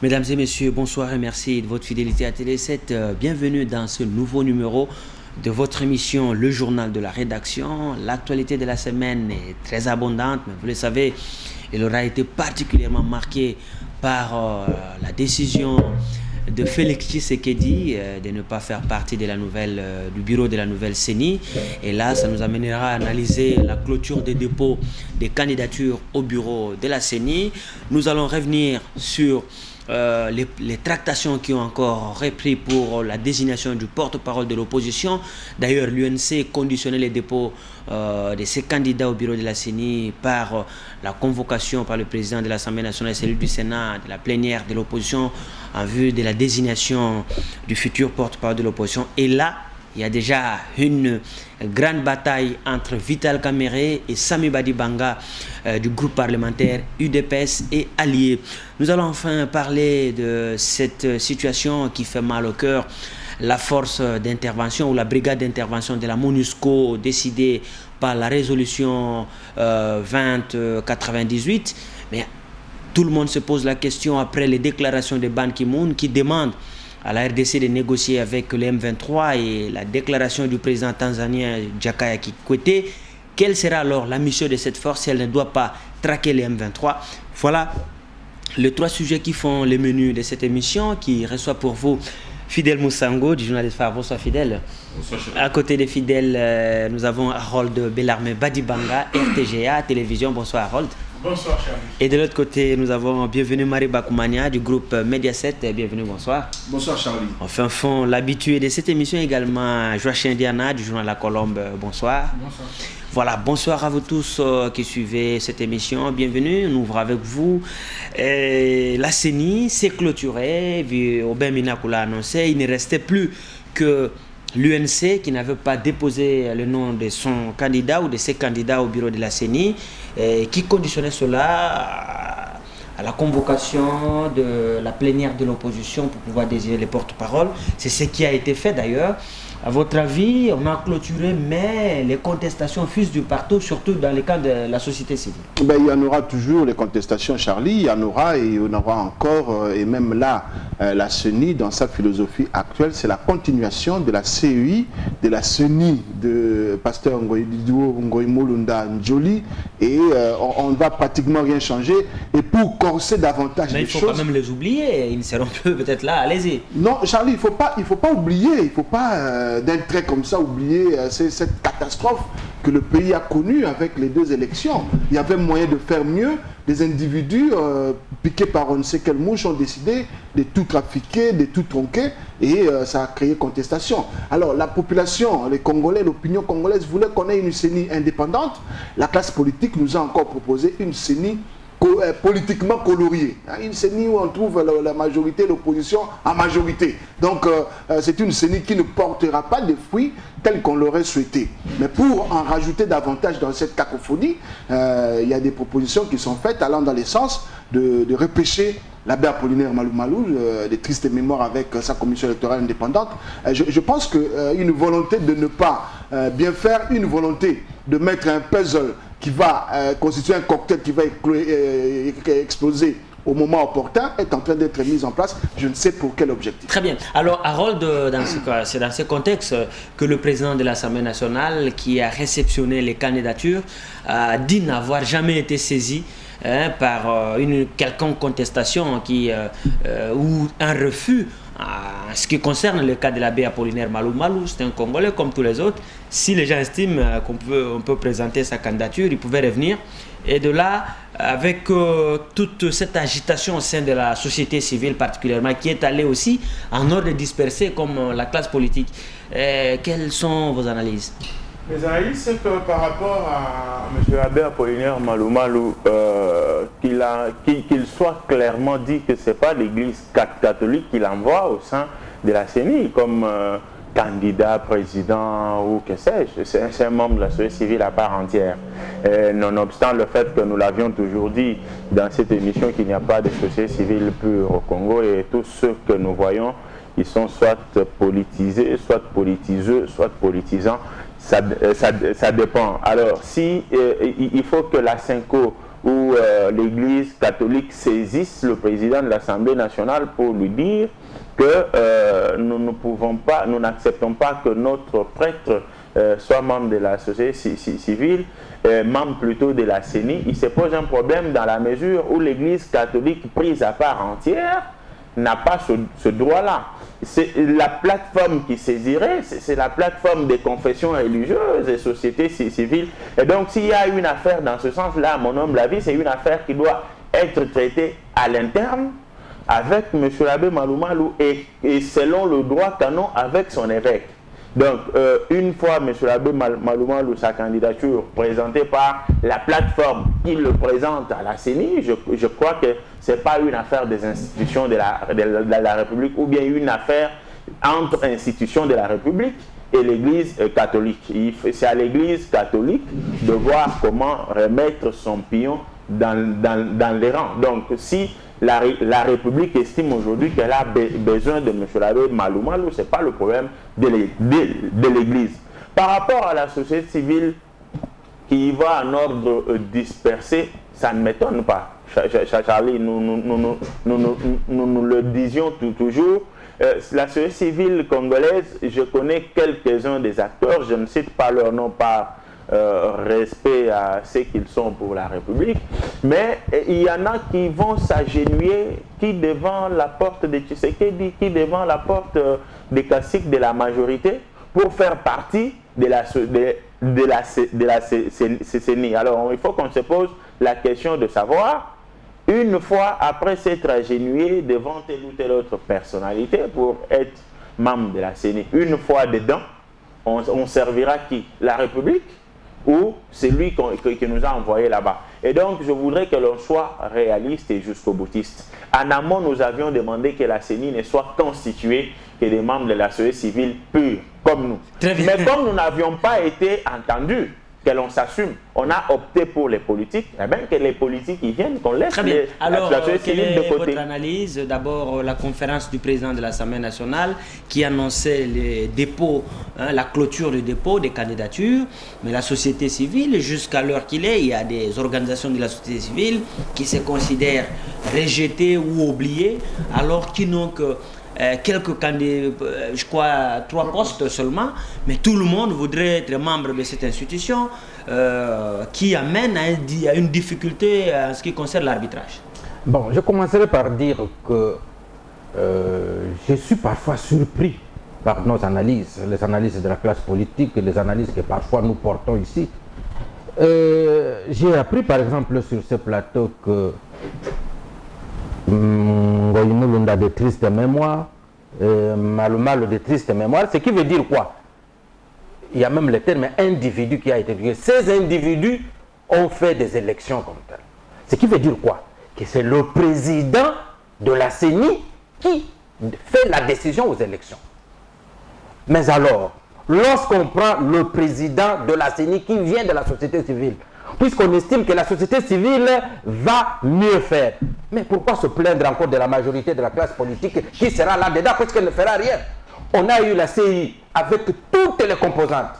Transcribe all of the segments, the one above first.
Mesdames et messieurs, bonsoir et merci de votre fidélité à Télé 7. Bienvenue dans ce nouveau numéro de votre émission Le Journal de la Rédaction. L'actualité de la semaine est très abondante, mais vous le savez, elle aura été particulièrement marquée par la décision de Félix Tshisekedi de ne pas faire partie de du bureau de la nouvelle CENI. Et là, ça nous amènera à analyser la clôture des dépôts des candidatures au bureau de la CENI. Nous allons revenir sur les tractations qui ont encore repris pour la désignation du porte-parole de l'opposition. D'ailleurs, l'UNC conditionnait les dépôts de ces candidats au bureau de la CENI par la convocation par le président de l'Assemblée nationale et celui du Sénat de la plénière de l'opposition en vue de la désignation du futur porte-parole de l'opposition. Et là, il y a déjà une grande bataille entre Vital Kamerhe et Sami Badibanga du groupe parlementaire UDPS et Alliés. Nous allons enfin parler de cette situation qui fait mal au cœur. La force d'intervention ou la brigade d'intervention de la MONUSCO décidée par la résolution 2098. Mais tout le monde se pose la question après les déclarations de Ban Ki-moon qui demande à la RDC de négocier avec le M23 et la déclaration du président tanzanien Jakaya Kikwete. Quelle sera alors la mission de cette force si elle ne doit pas traquer le M23? Voilà les trois sujets qui font le menu de cette émission qui reçoit pour vous Fidèle Moussango du journaliste Phare. Bonsoir Fidèle. Bonsoir. À côté de Fidèle, nous avons Harold Bellarmé Badibanga, RTGA Télévision. Bonsoir Harold. Bonsoir Charlie. Et de l'autre côté, nous avons bienvenue Marie Bakoumania du groupe Mediaset. Bienvenue, bonsoir. Bonsoir Charlie. Enfin, fond l'habitué de cette émission également, Joachim Diana du journal La Colombe. Bonsoir. Bonsoir. Voilà, bonsoir à vous tous qui suivez cette émission. Bienvenue, on ouvre avec vous. La CENI s'est clôturée, Aubin Minakou l'a annoncé. Il ne restait plus que l'UNC qui n'avait pas déposé le nom de son candidat ou de ses candidats au bureau de la CENI, qui conditionnait cela à la convocation de la plénière de l'opposition pour pouvoir désigner les porte-paroles. C'est ce qui a été fait d'ailleurs. À votre avis, on a clôturé, mais les contestations fusent du partout, surtout dans les camps de la société civile. Ben, il y en aura toujours les contestations, Charlie. Il y en aura et il y en aura encore. Et même là, la CENI, dans sa philosophie actuelle, c'est la continuation de la CEI, de la CENI de Pasteur Ngoïmolunda Njoli. Et on ne va pratiquement rien changer. Et pour corser davantage mais les choses... Mais il faut quand même les oublier. Ils ne seront plus peut-être là. Allez-y. Non, Charlie, il ne faut pas oublier. Il ne faut pas... d'un trait comme ça, oublier cette catastrophe que le pays a connue avec les deux élections. Il y avait moyen de faire mieux. Des individus piqués par on ne sait quelle mouche ont décidé de tout trafiquer, de tout tronquer et ça a créé contestation. Alors la population, les Congolais, l'opinion congolaise voulait qu'on ait une CENI indépendante. La classe politique nous a encore proposé une CENI politiquement coloriée. Une CENI où on trouve la majorité, l'opposition en majorité. Donc c'est une CENI qui ne portera pas de fruits tels qu'on l'aurait souhaité. Mais pour en rajouter davantage dans cette cacophonie, il y a des propositions qui sont faites allant dans le sens de repêcher l'abbé Apollinaire Malou Malou, des tristes mémoires avec sa commission électorale indépendante. Je pense qu'une volonté de ne pas bien faire, une volonté de mettre un puzzle qui va constituer un cocktail qui va exploser au moment opportun est en train d'être mise en place. Je ne sais pour quel objectif. Très bien. Alors, Harold, c'est dans ce contexte que le président de l'Assemblée nationale, qui a réceptionné les candidatures, dit n'avoir jamais été saisi par une quelconque contestation ou un refus. En ce qui concerne le cas de l'abbé Apollinaire Malou Malou, c'est un Congolais comme tous les autres. Si les gens estiment qu'on peut présenter sa candidature, il pouvait revenir. Et de là, avec toute cette agitation au sein de la société civile particulièrement, qui est allée aussi en ordre dispersé comme la classe politique, quelles sont vos analyses? Mes analyses, c'est que par rapport à M. Abbé Apollinaire Malou Malou, qu'il soit clairement dit que ce n'est pas l'Église catholique qui l'envoie au sein de la CENI comme candidat, président ou que sais-je. C'est un membre de la société civile à part entière. Nonobstant le fait que nous l'avions toujours dit dans cette émission qu'il n'y a pas de société civile pure au Congo et tous ceux que nous voyons, ils sont soit politisés, soit politiseux, soit politisants. Ça dépend. Alors, si il faut que la CENCO où l'Église catholique saisisse le président de l'Assemblée nationale pour lui dire que nous n'acceptons pas que notre prêtre soit membre de la société civile, membre plutôt de la CENI. Il se pose un problème dans la mesure où l'Église catholique prise à part entière n'a pas ce droit-là. C'est la plateforme qui saisirait, c'est la plateforme des confessions religieuses et sociétés civiles. Et donc, s'il y a une affaire dans ce sens-là, à mon humble avis, c'est une affaire qui doit être traitée à l'interne avec M. l'abbé Maloumalou et selon le droit canon avec son évêque. Donc, une fois M. l'abbé Maloumalou, sa candidature présentée par la plateforme qui le présente à la CENI, je crois que ce n'est pas une affaire des institutions de la République ou bien une affaire entre institutions de la République et l'Église catholique. C'est à l'Église catholique de voir comment remettre son pion dans les rangs. Donc, si la République estime aujourd'hui qu'elle a besoin de M. l'abbé Maloumalou, ce n'est pas le problème de l'Église. Par rapport à la société civile qui y va en ordre dispersé, ça ne m'étonne pas. Charlie, nous le disions toujours. La société civile congolaise, je connais quelques-uns des acteurs, je ne cite pas leur nom par respect à ce qu'ils sont pour la République, mais il y en a qui vont s'agenouiller, qui devant la porte de Tshisekedi, qui devant la porte des caciques de la majorité, pour faire partie de la CENI. Alors, il faut qu'on se pose la question de savoir, une fois après s'être agenouillé devant telle ou telle autre personnalité pour être membre de la CENI, une fois dedans, on servira qui? La République ou celui qui nous a envoyé là-bas. Et donc, je voudrais que l'on soit réaliste et jusqu'au boutiste. En amont, nous avions demandé que la CENI ne soit constituée que des membres de la société civile pure, comme nous. Mais comme nous n'avions pas été entendus, que l'on s'assume, on a opté pour les politiques, eh bien que les politiques y viennent, qu'on laisse la société civile de côté. Votre analyse? D'abord, la conférence du président de l'Assemblée nationale qui annonçait les dépôts, la clôture du dépôt des candidatures, mais la société civile, jusqu'à l'heure qu'il est, il y a des organisations de la société civile qui se considèrent rejetées ou oubliées, alors qu'ils n'ont que quelques candidats, je crois 3 postes seulement, mais tout le monde voudrait être membre de cette institution qui amène à une difficulté en ce qui concerne l'arbitrage. Bon, je commencerai par dire que je suis parfois surpris par nos analyses, les analyses de la classe politique et les analyses que parfois nous portons ici. J'ai appris par exemple sur ce plateau que Ngoïmoulou a de tristes mémoires, Maloumalou de tristes mémoires, ce qui veut dire quoi? Il y a même le terme individu qui a été utilisé. Ces individus ont fait des élections comme telles. Ce qui veut dire quoi? Que c'est le président de la CENI qui fait la décision aux élections. Mais alors, lorsqu'on prend le président de la CENI qui vient de la société civile, puisqu'on estime que la société civile va mieux faire. Mais pourquoi se plaindre encore de la majorité de la classe politique qui sera là-dedans puisqu'elle ne fera rien? On a eu la CI avec toutes les composantes.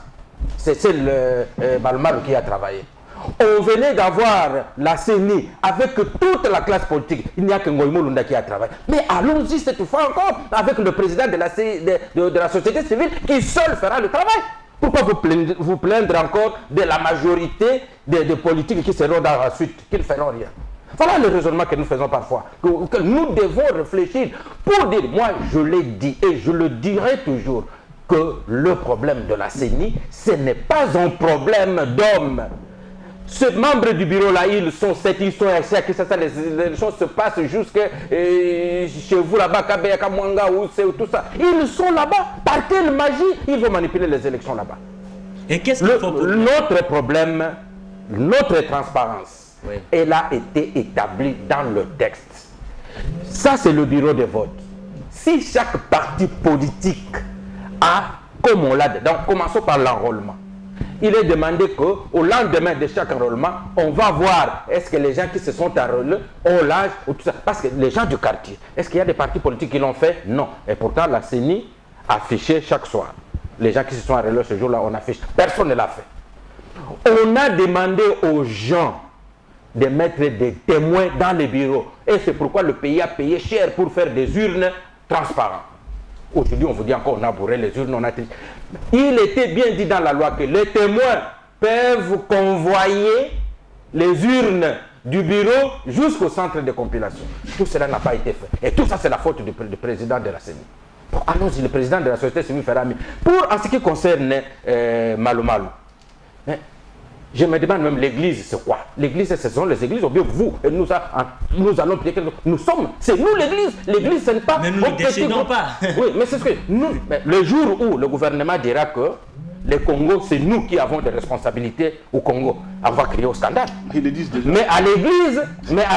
C'est celle Maloumalou qui a travaillé. On venait d'avoir la CENI avec toute la classe politique. Il n'y a que Ngoïmoulou qui a travaillé. Mais allons-y cette fois encore avec le président de la société civile qui seul fera le travail. Pourquoi vous plaindre encore de la majorité des politiques qui seront dans la suite, qui ne feront rien? Voilà le raisonnement que nous faisons parfois, que nous devons réfléchir pour dire, moi je l'ai dit et je le dirai toujours, que le problème de la CENI, ce n'est pas un problème d'hommes. Ces membres du bureau là, ils sont 7, ils sont exercés, les choses se passent jusque chez vous là-bas, Kabeyaka, Mwanga, tout ça. Ils sont là-bas, par quelle magie ils vont manipuler les élections là-bas. Et qu'est-ce qu'il faut pour notre problème, notre transparence, oui, elle a été établie dans le texte. Ça, c'est le bureau de vote. Si chaque parti politique a, comme on l'a dit, donc commençons par l'enrôlement. Il est demandé qu'au lendemain de chaque enrôlement, on va voir est-ce que les gens qui se sont enrôlés ont l'âge ou tout ça. Parce que les gens du quartier, est-ce qu'il y a des partis politiques qui l'ont fait? Non. Et pourtant, la CENI affichait chaque soir. Les gens qui se sont enrôlés ce jour-là, on affiche. Personne ne l'a fait. On a demandé aux gens de mettre des témoins dans les bureaux. Et c'est pourquoi le pays a payé cher pour faire des urnes transparentes. Aujourd'hui, on vous dit encore, on a bourré les urnes, on a... Il était bien dit dans la loi que les témoins peuvent convoyer les urnes du bureau jusqu'au centre de compilation. Tout cela n'a pas été fait. Et tout ça, c'est la faute du président de la CENI. Allons-y, le président de la société civile fera mieux. En ce qui concerne Malo Malo, je me demande même l'église, c'est quoi? L'église, ce sont les églises, ou bien vous, et nous allons prier. Nous sommes, c'est nous l'église. L'église, ce n'est pas. Mais nous ne décidons pas. Oui, mais c'est ce que nous. Le jour où le gouvernement dira que le Congo, c'est nous qui avons des responsabilités au Congo, on va crier au scandale. Ils le disent déjà. Mais à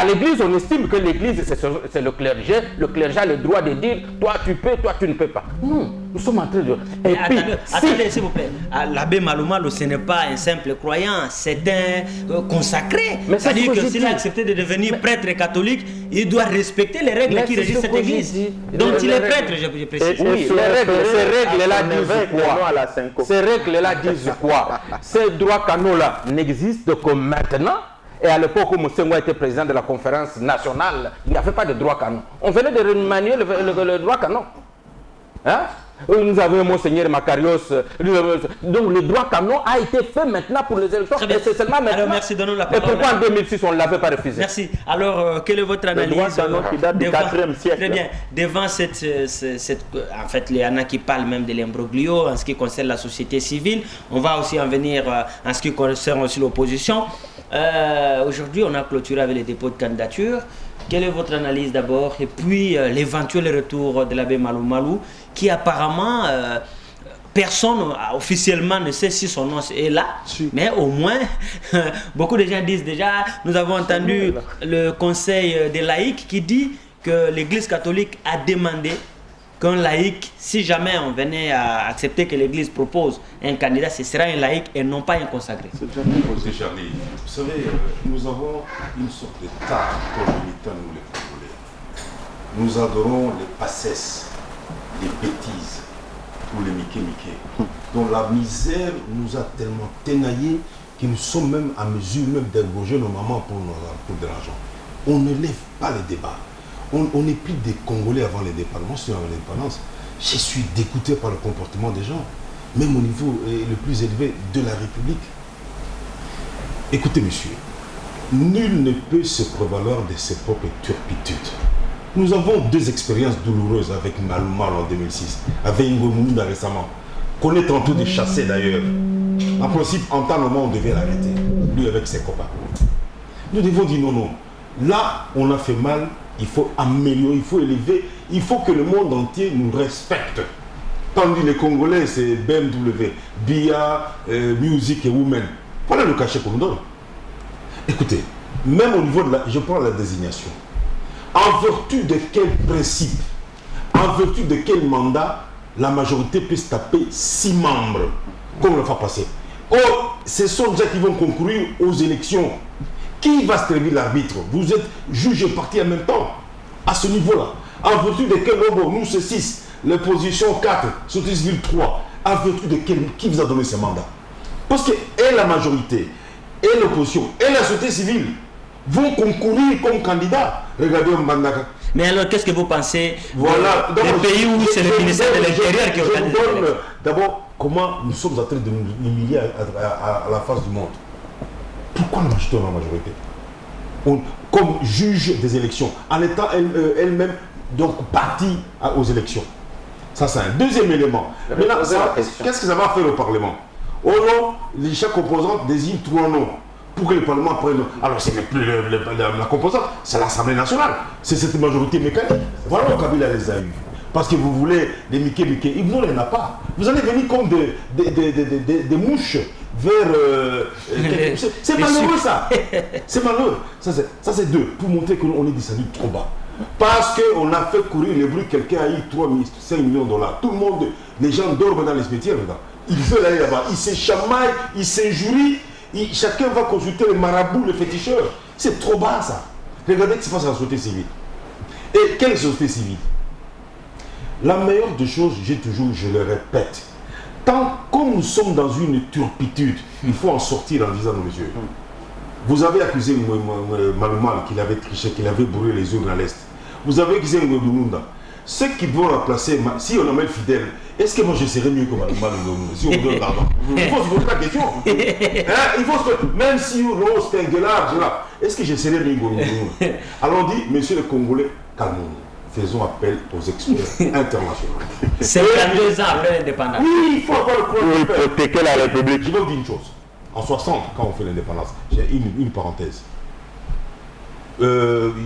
l'église, on estime que l'église, c'est le clergé. Le clergé a le droit de dire, toi tu peux, toi tu ne peux pas. Non, nous sommes en train de... Et puis, attendez, s'il vous plaît. L'abbé Malo Malo, ce n'est pas un simple croyant, c'est un consacré. C'est-à-dire que s'il a accepté de devenir prêtre catholique, il doit respecter les règles qui régissent cette église. Donc il est prêtre, je précise. Oui, ces règles-là disent quoi? Ces règles-là disent quoi? Ces droits canaux-là n'existent que maintenant. Et à l'époque où Moussengo était président de la conférence nationale, il n'y avait pas de droit canon. On venait de remanier le droit canon. Hein? Nous avons Monseigneur Macarios. Donc le droit canon a été fait maintenant pour les élections. Et c'est seulement maintenant. Alors merci, donnons la parole. Et pourquoi en 2006 on ne l'avait pas refusé? Merci. Alors quelle est votre analyse? Le droit canon qui date du 4e siècle. Très bien. Devant cette en fait, il y en a qui parlent même de l'imbroglio en ce qui concerne la société civile. On va aussi en venir en ce qui concerne aussi l'opposition. Aujourd'hui, on a clôturé avec les dépôts de candidature. Quelle est votre analyse d'abord? Et puis l'éventuel retour de l'abbé Malo Malo, qui apparemment, personne officiellement ne sait si son nom est là, mais au moins, beaucoup de gens disent déjà, nous avons entendu le conseil des laïcs qui dit que l'Église catholique a demandé qu'un laïc, si jamais on venait à accepter que l'Église propose un candidat, ce sera un laïc et non pas un consacré. C'est Charlie. Vous savez, nous avons une sorte de tas pour les militants, nous les Congolais. Nous adorons les passesses, les bêtises pour les Mickey. Donc la misère nous a tellement ténaillés que nous sommes même à mesure même d'égorger nos mamans pour de l'argent. On ne lève pas les débats. On n'est plus des Congolais avant l'indépendance. Je suis dégoûté par le comportement des gens, même au niveau le plus élevé de la République. Écoutez, monsieur, nul ne peut se prévaloir de ses propres turpitudes. Nous avons deux expériences douloureuses avec Malo Malo en 2006, avec Ingo Mounounda récemment, qu'on est en train de chasser d'ailleurs. En principe, en temps normal, on devait l'arrêter, lui avec ses copains. Nous devons dire non. Là, on a fait mal. Il faut améliorer, il faut élever, il faut que le monde entier nous respecte. Tandis les Congolais, c'est BMW, BIA, Music et Women. Voilà le cachet qu'on nous donne. Écoutez, même au niveau de je prends la désignation. En vertu de quel principe, en vertu de quel mandat, la majorité peut se taper 6 membres, comme on le fait passer. Or, ce sont déjà qui vont concourir aux élections. Qui va se servir l'arbitre? Vous êtes juge et parti en même temps. À ce niveau-là. En vertu de quel nombre? Nous, c'est 6. L'opposition 4. Société civile 3. En vertu de quel... Qui vous a donné ce mandat? Parce que et la majorité, et l'opposition, et la société civile vont concourir comme candidats. Regardez Mbandaka. Mais alors, qu'est-ce que vous pensez voilà. des pays où c'est le ministère de l'Intérieur qui organise les élections? D'abord, comment nous sommes en train de nous humilier à la face du monde? Pourquoi nous achetons la majorité? Comme juge des élections, en étant elle-même donc partie aux élections. Ça, c'est un deuxième élément. Maintenant, qu'est-ce que ça va faire au Parlement? Oh non, chaque opposante désigne 3 noms pour que le Parlement prenne. Alors, ce n'est plus la composante, c'est l'Assemblée nationale. C'est cette majorité mécanique. Voilà où Kabila les a eu. Parce que vous voulez des Mickey. Il vous n'en a pas. Vous allez venir comme des mouches vers... c'est malheureux ça. C'est malheureux. Ça c'est 2. Pour montrer qu'on est descendu trop bas. Parce qu'on a fait courir le bruit, quelqu'un a eu 5 millions de dollars. Tout le monde, les gens dorment dans les cimetières. Ils veulent aller là-bas. Ils se chamaillent, ils s'injurient. Chacun va consulter le marabout, le féticheur. C'est trop bas ça. Regardez ce qui se passe à la société civile. Et quelle société civile? La meilleure des choses, je le répète, comme nous sommes dans une turpitude, il faut en sortir en disant nos messieurs. Vous avez accusé Malumal qu'il avait triché, qu'il avait brûlé les urnes à l'Est. Vous avez accusé Ngondununda. Ceux qui vont remplacer, si on amène Fidèle, est-ce que moi je serais mieux que Malumal si on me donne pardon? Il faut se poser la question. Il faut même si Rose est un gueulard, est-ce que je serais mieux que Ngondununda? Alors on dit, messieurs les Congolais, calmons-nous. Faisons appel aux experts internationaux. 52 ans après l'indépendance. Oui, il faut avoir le courage. Pour protéger la République. Je vais vous dire une chose. En 60, quand on fait l'indépendance, j'ai une parenthèse.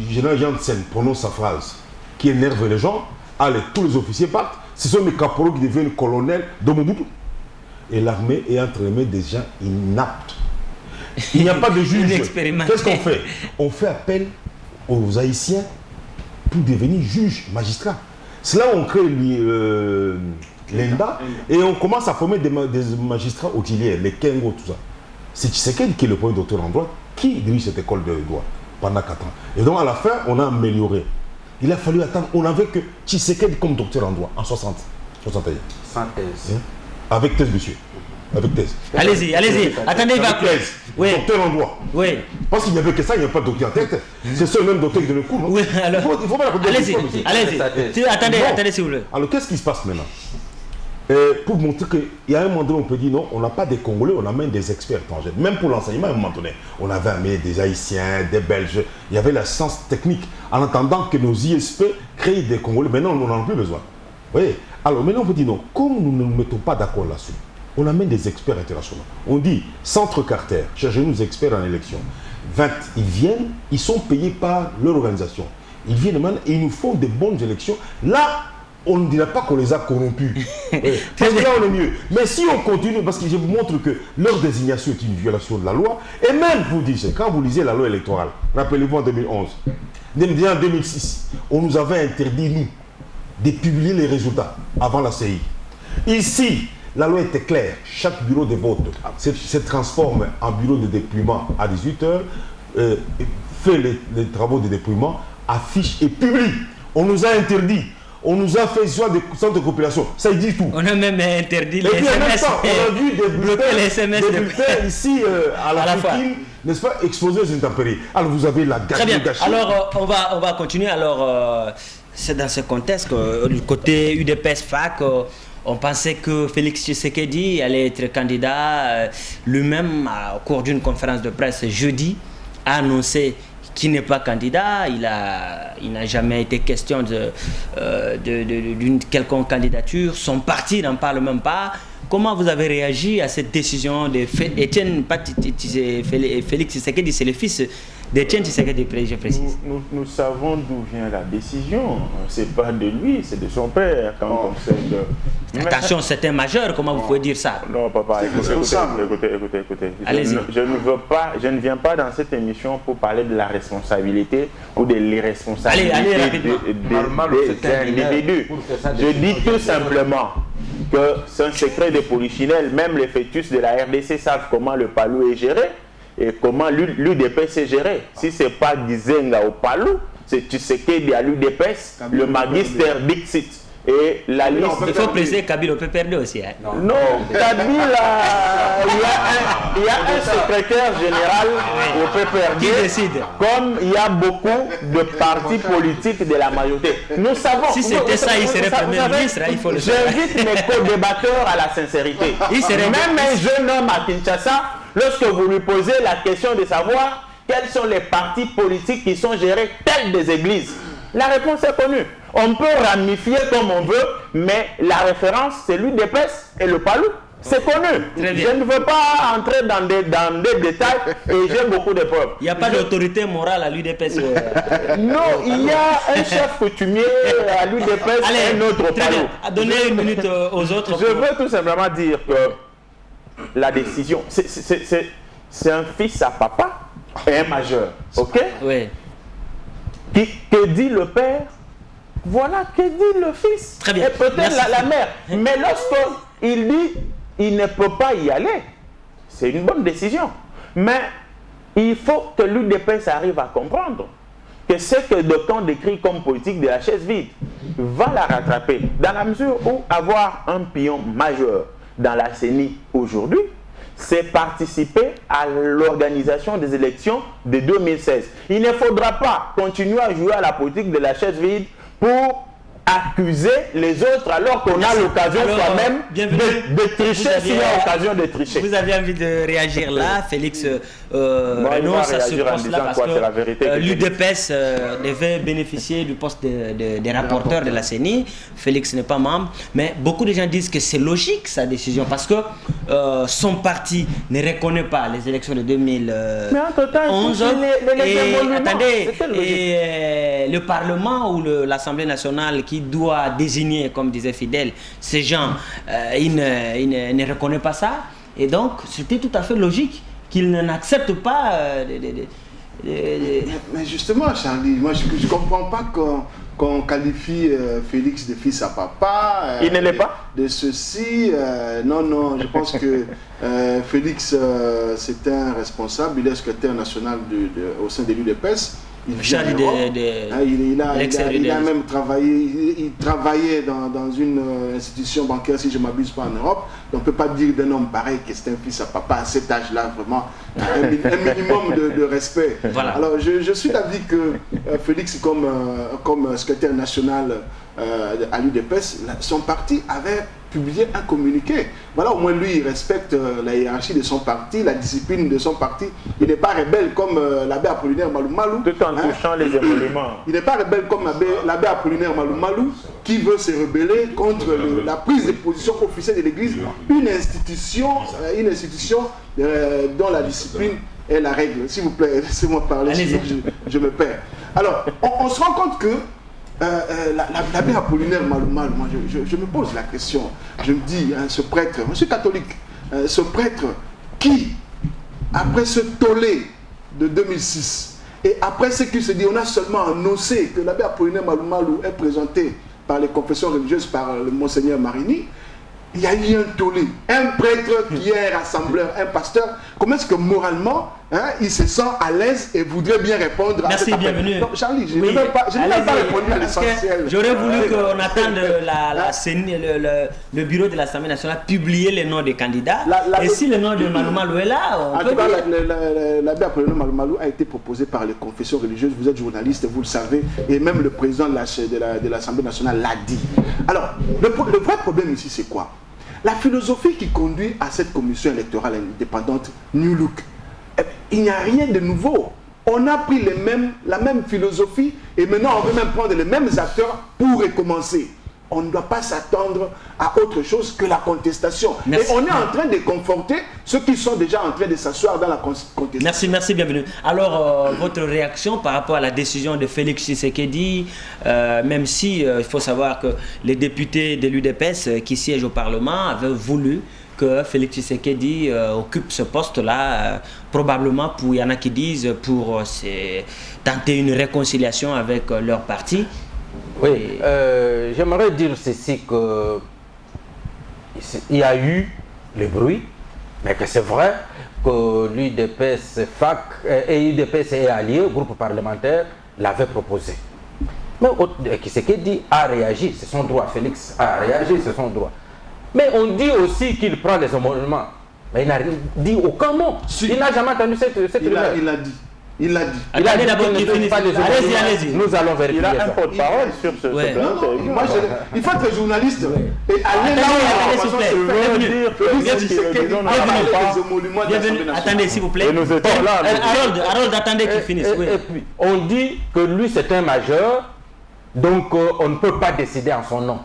Général Janssen prononce sa phrase qui énerve les gens. Allez, tous les officiers partent. Ce sont les caporaux qui deviennent colonels de Mobutu. Et l'armée est entre les mains des gens inaptes. Il n'y a pas de juge. Qu'est-ce qu'on fait? On fait appel aux Haïtiens pour devenir juge, magistrat. C'est là où on crée l'ENDA et on commence à former des magistrats auxiliaires, les Kengo, tout ça. C'est Tshisekedi qui est le premier docteur en droit qui dirige cette école de droit pendant 4 ans. Et donc à la fin, on a amélioré. Il a fallu attendre, on n'avait que Tshisekedi comme docteur en droit en 60, 61. Sans thèse. Avec thèse, monsieur. Avec thèse. Allez-y, attendez, il va thèse. Oui. Docteur en droit. Oui. Parce qu'il n'y avait que ça, il n'y avait pas de docteur en tête. C'est ce même docteur qui donne le cours. Oui, alors. Il faut pas la Allez-y. Attendez, s'il vous plaît. Alors, qu'est-ce qui se passe maintenant? Pour montrer qu'il y a un moment donné, on peut dire non, on n'a pas des Congolais, on amène des experts étrangers. Même pour l'enseignement, à un moment donné, on avait amené des Haïtiens, des Belges. Il y avait la science technique. En attendant que nos ISP créent des Congolais, maintenant, on n'en a plus besoin. Vous voyez? Alors, maintenant, on peut dire non, comme nous ne nous mettons pas d'accord là-dessus, on amène des experts internationaux. On dit, Centre Carter, cherchez-nous des experts en élection. 20, ils viennent, ils sont payés par leur organisation. Ils viennent maintenant et ils nous font de bonnes élections. Là, on ne dira pas qu'on les a corrompus. Parce que là, on est mieux. Mais si on continue, parce que je vous montre que leur désignation est une violation de la loi, et même, vous dites, quand vous lisez la loi électorale, rappelez-vous en 2011, en 2006, on nous avait interdit, nous, de publier les résultats avant la CI. Ici, la loi était claire. Chaque bureau de vote se transforme en bureau de dépouillement à 18h, fait les travaux de dépouillement, affiche et publie. On nous a interdit. On nous a fait soit des centres de compilation. Ça, il dit tout. On a même interdit les et puis, SMS. En même temps, on a vu des bulletins ici à la Pékin, n'est-ce pas, exposés aux intempéries. Alors, vous avez la Très bien. Alors, on va continuer. Alors, c'est dans ce contexte que du côté UDPS FAC, on pensait que Félix Tshisekedi allait être candidat. Lui-même, au cours d'une conférence de presse jeudi, a annoncé qu'il n'est pas candidat. Il n'a jamais été question d'une quelconque candidature. Son parti n'en parle même pas. Comment vous avez réagi à cette décision de Félix Tshisekedi? C'est le fils d'Étienne Tshisekedi, je précise. Nous savons d'où vient la décision. C'est pas de lui, c'est de son père. Quand on sait que... Attention, c'est un majeur, comment vous pouvez dire ça? Non, papa, écoutez. Allez-y. Je ne viens pas dans cette émission pour parler de la responsabilité ou de l'irresponsabilité des individus. Je dis tout simplement que c'est un secret de polichinelle. Même les fœtus de la RDC savent comment le Palou est géré et comment l'UDPS est géré. Si ce n'est pas Gizenga au Palou, c'est Tshisekedi à l'UDPS, le magister Dixit. Et la liste... Il faut préciser Kabila peut perdre aussi. Hein. Non, Kabila, il y a un secrétaire général au PPRD. Qui décide? Comme il y a beaucoup de partis politiques de la majorité. Nous savons... Si c'était ça, il serait premier ministre, il faut le savoir. J'invite mes co-débatteurs à la sincérité. Même un jeune homme à Kinshasa, lorsque vous lui posez la question de savoir quels sont les partis politiques qui sont gérés tels des églises, la réponse est connue. On peut ramifier comme on veut, mais la référence, c'est l'UDPS et le Palou. C'est connu. Je ne veux pas entrer dans des détails et j'ai beaucoup de preuves. Il n'y a pas d'autorité morale à l'UDPS. Non, il y a un chef coutumier à l'UDPS et un autre au Palou. Donnez une minute aux autres. Je veux tout simplement dire que la décision, c'est un fils à papa et un majeur. Ok? Oui. Que dit le père? Voilà que dit le fils. Très bien. Et peut-être la mère. Mais lorsqu'il dit il ne peut pas y aller, c'est une bonne décision. Mais il faut que l'UDPS arrive à comprendre que ce que Docton décrit comme politique de la chaise vide va la rattraper. Dans la mesure où avoir un pion majeur dans la CENI aujourd'hui c'est participer à l'organisation des élections de 2016. Il ne faudra pas continuer à jouer à la politique de la chaise vide pour accuser les autres alors qu'on a l'occasion soi-même de tricher s'il y a occasion de tricher. Vous avez envie de réagir là, Félix renonce à ce poste-là parce que l'UDPS devait bénéficier du poste des rapporteurs de la CENI. Félix n'est pas membre, mais beaucoup de gens disent que c'est logique sa décision parce que son parti ne reconnaît pas les élections de 2011 et le Parlement ou l'Assemblée nationale qui doit désigner, comme disait Fidèle, ces gens, il ne reconnaît pas ça. Et donc, c'était tout à fait logique qu'il n'accepte pas... Mais justement, Charlie, moi je ne comprends pas qu'on qualifie Félix de fils à papa. Il ne l'est pas. De ceci. Non, je pense que Félix, c'est un responsable, il est secrétaire national au sein de l'UDPS. Il a même travaillé, il travaillait dans une institution bancaire, si je ne m'abuse pas, en Europe. Donc on ne peut pas dire d'un homme pareil que c'est un fils à papa à cet âge-là, vraiment. Un minimum de respect. Voilà. Alors je suis d'avis que Félix, comme secrétaire national à l'UDPS, son parti avait publié un communiqué. Voilà, au moins lui, il respecte la hiérarchie de son parti, la discipline de son parti. Il n'est pas rebelle comme l'abbé Apollinaire Malou Malou. Tout en touchant les émoluments. Il n'est pas rebelle comme l'abbé Apollinaire Malou Malou, qui veut se rebeller contre la prise de position officielle de l'Église, une institution dont la discipline est la règle. S'il vous plaît, laissez-moi parler, sinon je me perds. Alors, on se rend compte que l'abbé Apollinaire Malou Malou, moi je me pose la question, je me dis, ce prêtre, je suis catholique, ce prêtre qui, après ce tollé de 2006, et après ce qui se dit, on a seulement annoncé que l'abbé Apollinaire Malou Malou est présenté par les confessions religieuses, par le Monseigneur Marini, il y a eu un tollé, un prêtre qui est rassembleur, un pasteur, comment est-ce que moralement, il se sent à l'aise et voudrait bien répondre à cette appel. Bienvenue. Non, Charlie, je n'ai même pas répondu à l'essentiel. J'aurais voulu qu'on attende le bureau de l'Assemblée nationale publier les noms des candidats. Et si le nom de Malou Malou est là, on peut dire. L'abbé Apollinaire Malou Malou a été proposé par les confessions religieuses. Vous êtes journaliste, vous le savez, et même le président de l'Assemblée nationale l'a dit. Alors, le vrai problème ici, c'est quoi? La philosophie qui conduit à cette commission électorale indépendante New Look, il n'y a rien de nouveau. On a pris la même philosophie et maintenant on veut même prendre les mêmes acteurs pour recommencer. On ne doit pas s'attendre à autre chose que la contestation. Merci. Et on est en train de conforter ceux qui sont déjà en train de s'asseoir dans la contestation. Merci, bienvenue. Alors, votre réaction par rapport à la décision de Félix Tshisekedi, même si il faut savoir que les députés de l'UDPS qui siègent au Parlement avaient voulu que Félix Tshisekedi occupe ce poste-là, probablement pour, il y en a qui disent, pour tenter une réconciliation avec leur parti. Oui, j'aimerais dire ceci que il y a eu le bruit, mais que c'est vrai que l'UDPS FAC et l'UDPS et alliés, groupe parlementaire, l'avaient proposé. Mais Tshisekedi a réagi, c'est son droit, Félix a réagi, c'est son droit. Mais on dit aussi qu'il prend les émoluments. Mais il n'a dit aucun mot. Il n'a jamais entendu cette rumeur. Il l'a dit. Il l'a dit. Attendez d'abord qu'il finisse. Allez-y. Nous allons vérifier. Il a un porte-parole sur ce plan. Il faut être journaliste et aller là où attendez, s'il vous plaît. Harold, attendez qu'il finisse. Et puis, on dit que lui, c'est un majeur, donc on ne peut pas décider en son nom.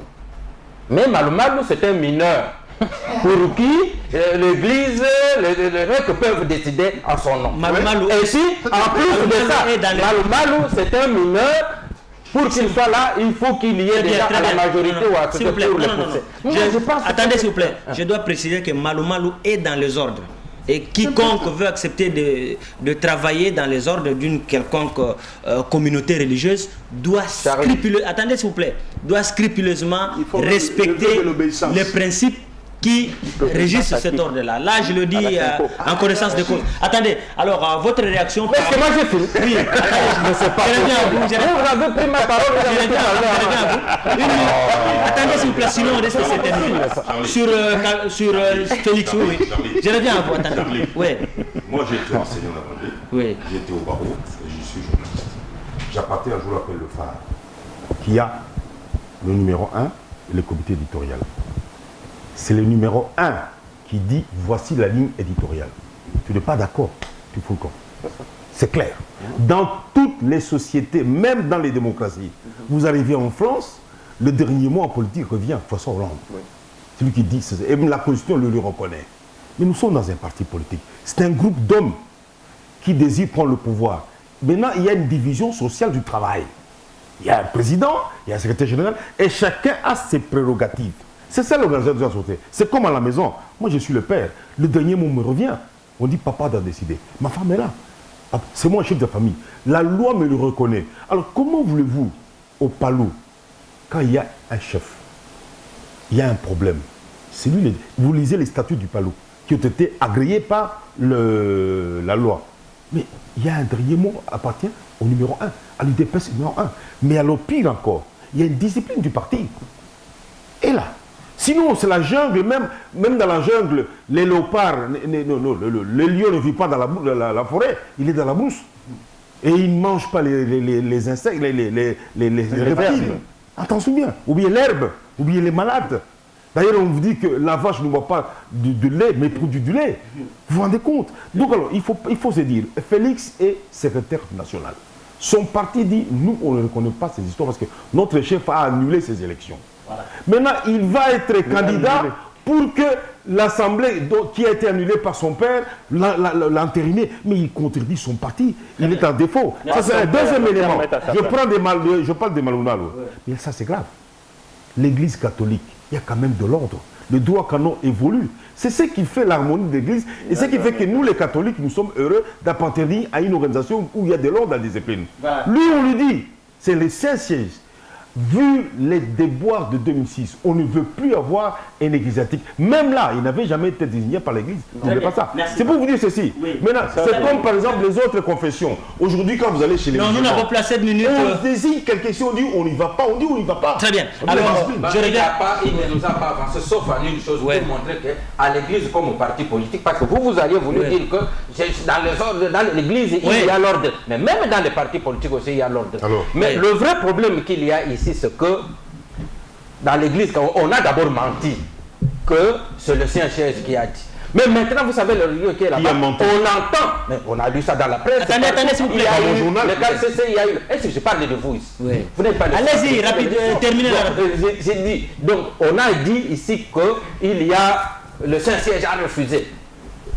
Mais Malou Malou, c'est un mineur. Pour qui l'Église, les évêques peuvent décider en son nom. Et si, en plus de ça, Malou Malou, c'est un mineur. Pour qu'il soit là, il faut qu'il y ait déjà à la majorité ou à ce pour le procès. Attendez, s'il vous plaît. Je dois préciser que Malou Malou est dans les ordres. Et quiconque veut accepter de travailler dans les ordres d'une quelconque communauté religieuse doit scrupuleusement respecter les principes qui régissent cet ordre-là. Là, je le dis en connaissance de cause. Attendez, alors, votre réaction... Mais c'est moi j'ai fini. Oui, Je ne sais pas. je reviens à vous. Vous avez pris ma parole. Je reviens à vous. Une minute. Attendez, s'il vous plaît, sinon on risque de s'éterniser. Sur Félix, oui. Je reviens à vous, attendez. Oui. Moi, j'ai été enseignant d'Amandé. Oui. J'ai été au barreau et je suis journaliste. J'appartiens à un jour appelé Le Phare, qui a le numéro 1 et le comité éditorial. C'est le numéro 1 qui dit voici la ligne éditoriale. Tu n'es pas d'accord, tu fous le camp. C'est clair. Dans toutes les sociétés, même dans les démocraties, vous arrivez en France, le dernier mot en politique revient François Hollande. C'est lui qui dit, et la Constitution le lui reconnaît. Mais nous sommes dans un parti politique. C'est un groupe d'hommes qui désirent prendre le pouvoir. Maintenant, il y a une division sociale du travail. Il y a un président, il y a un secrétaire général, et chacun a ses prérogatives. C'est ça l'organisation de la société. C'est comme à la maison. Moi, je suis le père. Le dernier mot me revient. On dit, papa doit décider. Ma femme est là. C'est moi le chef de famille. La loi me le reconnaît. Alors, comment voulez-vous, au Palou, quand il y a un chef, il y a un problème. C'est lui, vous lisez les statuts du Palou, qui ont été agréés par la loi. Mais il y a un dernier mot appartient au numéro 1, à l'UDPS numéro 1. Mais alors pire encore, il y a une discipline du parti. Et là, sinon c'est la jungle, même dans la jungle, les léopards, le lion ne vit pas dans la forêt, il est dans la brousse. Et il ne mange pas les insectes, les reptiles. Ah, t'en souviens? Ou bien l'herbe, ou bien les malades. D'ailleurs, on vous dit que la vache ne boit pas du lait, mais produit du lait. Vous vous rendez compte? Donc alors, il faut se dire, Félix est secrétaire national. Son parti dit, nous, on ne reconnaît pas ces histoires parce que notre chef a annulé ces élections. Voilà. Maintenant, il va être candidat pour que l'Assemblée qui a été annulée par son père l'entériner. Mais il contredit son parti. Il est en défaut. Ça, c'est un deuxième élément. Je parle des Malouna. Mais ça, c'est grave. L'Église catholique, il y a quand même de l'ordre. Le droit canon évolue. C'est ce qui fait l'harmonie de l'Église et ce qui fait que nous, les catholiques, nous sommes heureux d'appartenir à une organisation où il y a de l'ordre dans la discipline. Voilà. Lui, on lui dit, c'est le Saint-Siège. Vu les déboires de 2006, on ne veut plus avoir un ecclésiastique. Même là, il n'avait jamais été désigné par l'Église. On ne veut pas ça. C'est pour vous dire ceci. Oui. Maintenant, c'est comme par exemple les autres confessions. Aujourd'hui, quand vous allez chez les musulmans, nous n'avons pas 7 minutes. On désigne quelque chose, on dit on n'y va pas, on dit on n'y va pas. Très bien. Alors, il ne nous a pas avancé, sauf en une chose, pour montrer qu'à l'Église comme au parti politique, parce que vous alliez voulu dire que dans l'Église, il y a l'ordre. Mais même dans les partis politiques aussi, il y a l'ordre. Mais le vrai problème qu'il y a ici, c'est que dans l'église, on a d'abord menti que c'est le Saint-Siège qui a dit. Mais maintenant, vous savez, le lieu qui est là-bas, on l'entend. Mais on a lu ça dans la presse. Attendez, s'il vous plaît. Le KCC, il y a eu. Est-ce que je parle de vous ici? Oui. Vous n'êtes pas. Allez-y, rapide, terminez. J'ai dit. Donc, on a dit ici qu'il y a. Le Saint-Siège a refusé.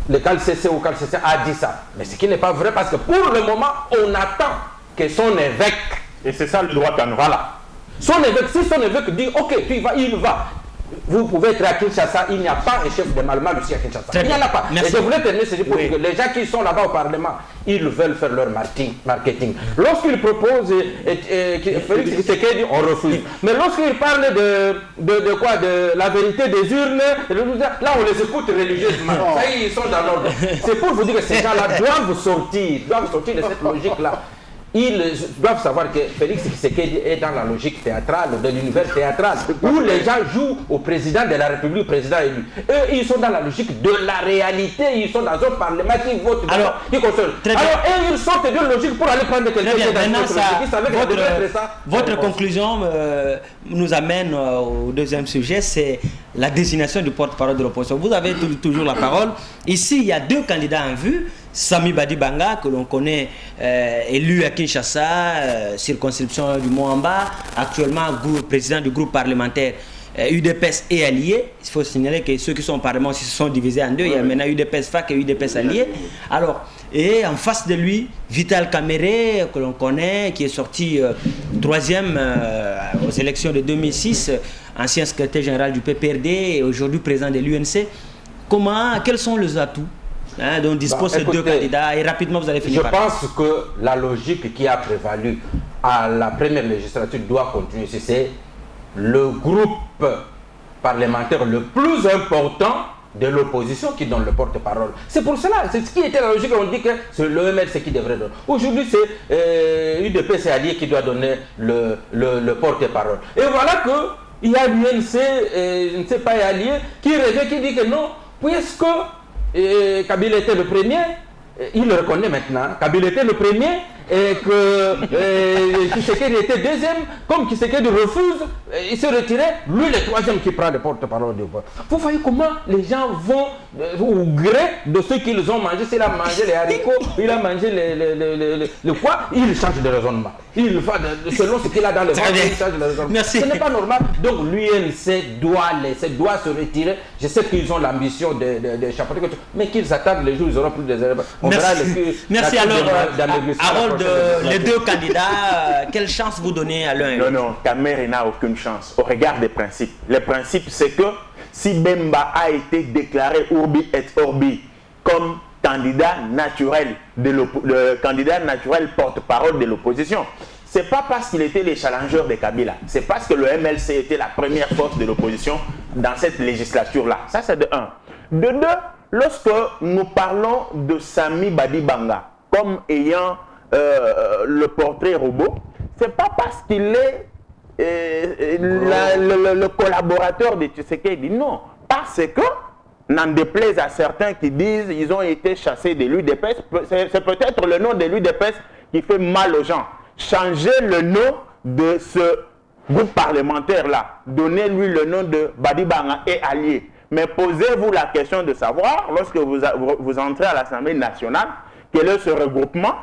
Le KCC ou KCC a dit ça. Mais ce qui n'est pas vrai parce que pour le moment, on attend que son évêque. Et c'est ça le droit canon. Voilà. Son évêque, si son évêque dit ok, il va. Vous pouvez être à Kinshasa, il n'y a pas un chef de Malma Lucie à Kinshasa. Il n'y en a pas. Merci. Et je voulais terminer ceci pour dire que les gens qui sont là-bas au Parlement, ils veulent faire leur marketing. Lorsqu'ils proposent Félix Tshisekedi, on refuse. Mais lorsqu'ils parlent de quoi? De la vérité des urnes, là on les écoute religieusement. Ça y est, ils sont dans l'ordre. C'est pour vous dire que ces gens-là doivent sortir de cette logique-là. Ils doivent savoir que Félix Tshisekedi est dans la logique théâtrale, de l'univers théâtral, où les gens jouent au président de la République, au président élu. Eux, ils sont dans la logique de la réalité, ils sont dans un parlement qui vote, qui contrôle. Alors, ils sortent de logique pour aller prendre quelqu'un qui est dans une autre logique. Votre conclusion nous amène au deuxième sujet, c'est la désignation du porte-parole de l'opposition. Vous avez toujours la parole. Ici, il y a 2 candidats en vue. Sami Badibanga, que l'on connaît, élu à Kinshasa, circonscription du Moamba, actuellement président du groupe parlementaire UDPS et Alliés. Il faut signaler que ceux qui sont au Parlement se sont divisés en 2. Il y a maintenant UDPS FAC et UDPS Alliés. Alors, et en face de lui, Vital Kamere, que l'on connaît, qui est sorti 3e aux élections de 2006, ancien secrétaire général du PPRD et aujourd'hui président de l'UNC. Quels sont les atouts dont disposent ces 2 candidats? Et rapidement, vous allez finir par là. Je pense que la logique qui a prévalu à la première législature doit continuer. C'est le groupe parlementaire le plus important de l'opposition qui donne le porte-parole. C'est pour cela, c'est ce qui était la logique, on dit que c'est l'OMLC qui devrait donner. Aujourd'hui, c'est UDP, c'est Allié qui doit donner le porte-parole. Et voilà qu'il y a l'UNC, je ne sais pas, Allié, qui revient, qui dit que non, puisque Kabila était le premier, il le reconnaît maintenant, Kabila était le premier, et que Tshisekedi était deuxième, comme Tshisekedi refuse, il se retirait, lui le troisième qui prend le porte-parole du pouvoir. Vous voyez comment les gens vont au gré de ce qu'ils ont mangé. S'il a mangé les haricots, il a mangé le quoi, il change de raisonnement. Il va selon ce qu'il a dans le ventre, il change de raisonnement. Merci. Ce n'est pas normal. Donc l'UNC doit se retirer. Je sais qu'ils ont l'ambition de chapeauter, mais qu'ils attendent les jours où ils auront plus des éléments. Merci alors, Harold, les deux candidats, quelle chance vous donnez à l'un et l'autre? Non, Kamere n'a aucune chance au regard des principes. Le principe, c'est que si Bemba a été déclaré Urbi et Orbi comme candidat naturel, candidat naturel porte-parole de l'opposition, c'est pas parce qu'il était le challenger de Kabila, c'est parce que le MLC était la première force de l'opposition dans cette législature-là. Ça, c'est de un. De deux, lorsque nous parlons de Sami Badibanga comme ayant le portrait robot, c'est pas parce qu'il est le collaborateur de Tshisekedi, non, parce que, n'en déplaise à certains qui disent ils ont été chassés de l'UDPS, c'est peut-être le nom de l'UDPS qui fait mal aux gens. Changez le nom de ce groupe parlementaire-là, donnez-lui le nom de Badibanga et Allié. Mais posez-vous la question de savoir, lorsque vous entrez à l'Assemblée nationale, quel est ce regroupement